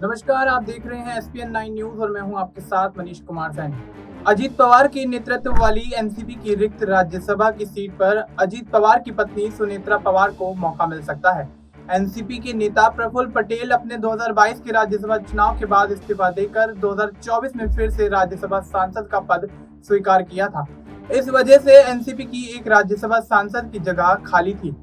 नमस्कार, आप देख रहे हैं एसपीएन 9 न्यूज और मैं हूं आपके साथ मनीष कुमार सैनी। अजीत पवार के नेतृत्व वाली एनसीपी की रिक्त राज्यसभा की सीट पर अजीत पवार की पत्नी सुनेत्रा पवार को मौका मिल सकता है। एनसीपी के नेता प्रफुल्ल पटेल अपने 2022 के राज्यसभा चुनाव के बाद इस्तीफा देकर 2024 में फिर से राज्यसभा सांसद का पद स्वीकार किया था। इस वजह से एनसीपी की एक राज्यसभा सांसद की जगह खाली थी।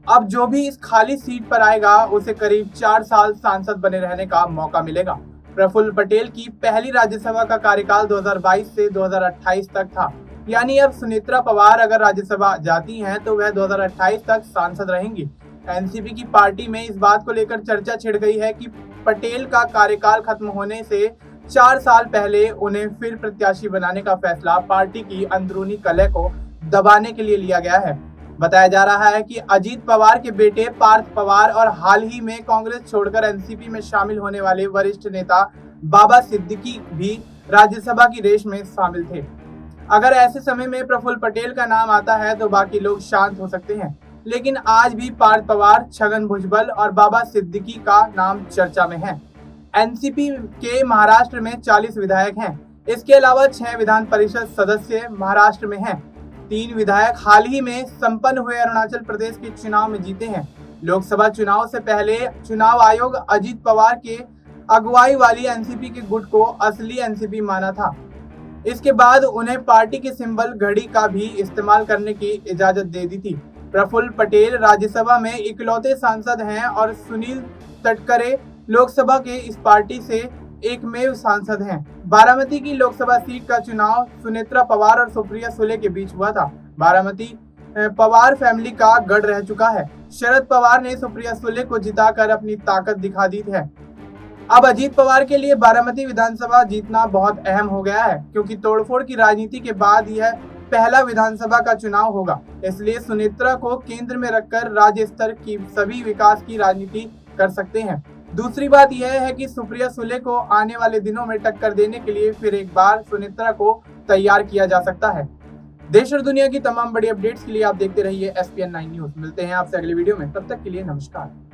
अब जो भी इस खाली सीट पर आएगा उसे करीब 4 साल सांसद बने रहने का मौका मिलेगा। प्रफुल्ल पटेल की पहली राज्यसभा का कार्यकाल 2022 से 2028 तक था, यानी अब सुनेत्रा पवार अगर राज्यसभा जाती हैं तो वह 2028 तक सांसद रहेंगी। एनसीपी की पार्टी में इस बात को लेकर चर्चा छिड़ गई है कि पटेल का कार्यकाल खत्म होने से 4 साल पहले उन्हें फिर प्रत्याशी बनाने का फैसला पार्टी की अंदरूनी कलह को दबाने के लिए लिया गया है। बताया जा रहा है कि अजीत पवार के बेटे पार्थ पवार और हाल ही में कांग्रेस छोड़कर एनसीपी में शामिल होने वाले वरिष्ठ नेता बाबा सिद्दीकी भी राज्यसभा की रेस में शामिल थे। अगर ऐसे समय में प्रफुल्ल पटेल का नाम आता है तो बाकी लोग शांत हो सकते हैं, लेकिन आज भी पार्थ पवार, छगन भुजबल और बाबा सिद्दीकी का नाम चर्चा में है। एनसीपी के महाराष्ट्र में 40 विधायक हैं। इसके अलावा 6 विधान परिषद सदस्य महाराष्ट्र में हैं। 3 विधायक हाल ही में संपन्न हुए अरुणाचल प्रदेश के चुनाव में जीते हैं। लोकसभा चुनाव से पहले चुनाव आयोग अजीत पवार के अगुवाई वाली एनसीपी के गुट को असली एनसीपी माना था। इसके बाद उन्हें पार्टी के सिंबल घड़ी का भी इस्तेमाल करने की इजाजत दे दी थी। प्रफुल्ल पटेल राज्यसभा में इकलौते सांसद हैं और सुनील तटकरे लोकसभा के इस पार्टी से एकमेव सांसद हैं। बारामती की लोकसभा सीट का चुनाव सुनेत्रा पवार और सुप्रिया सुले के बीच हुआ था। बारामती पवार फैमिली का गढ़ रह चुका है। शरद पवार ने सुप्रिया सुले को जिताकर अपनी ताकत दिखा दी है। अब अजीत पवार के लिए बारामती विधानसभा जीतना बहुत अहम हो गया है, क्योंकि तोड़फोड़ की राजनीति के बाद यह पहला विधानसभा का चुनाव होगा। इसलिए सुनेत्रा को केंद्र में रखकर राज्य स्तर की सभी विकास की राजनीति कर सकते हैं। दूसरी बात यह है कि सुप्रिया सुले को आने वाले दिनों में टक्कर देने के लिए फिर एक बार सुनेत्रा को तैयार किया जा सकता है। देश और दुनिया की तमाम बड़ी अपडेट्स के लिए आप देखते रहिए एसपीएन 9 न्यूज। मिलते हैं आपसे अगली वीडियो में, तब तक के लिए नमस्कार।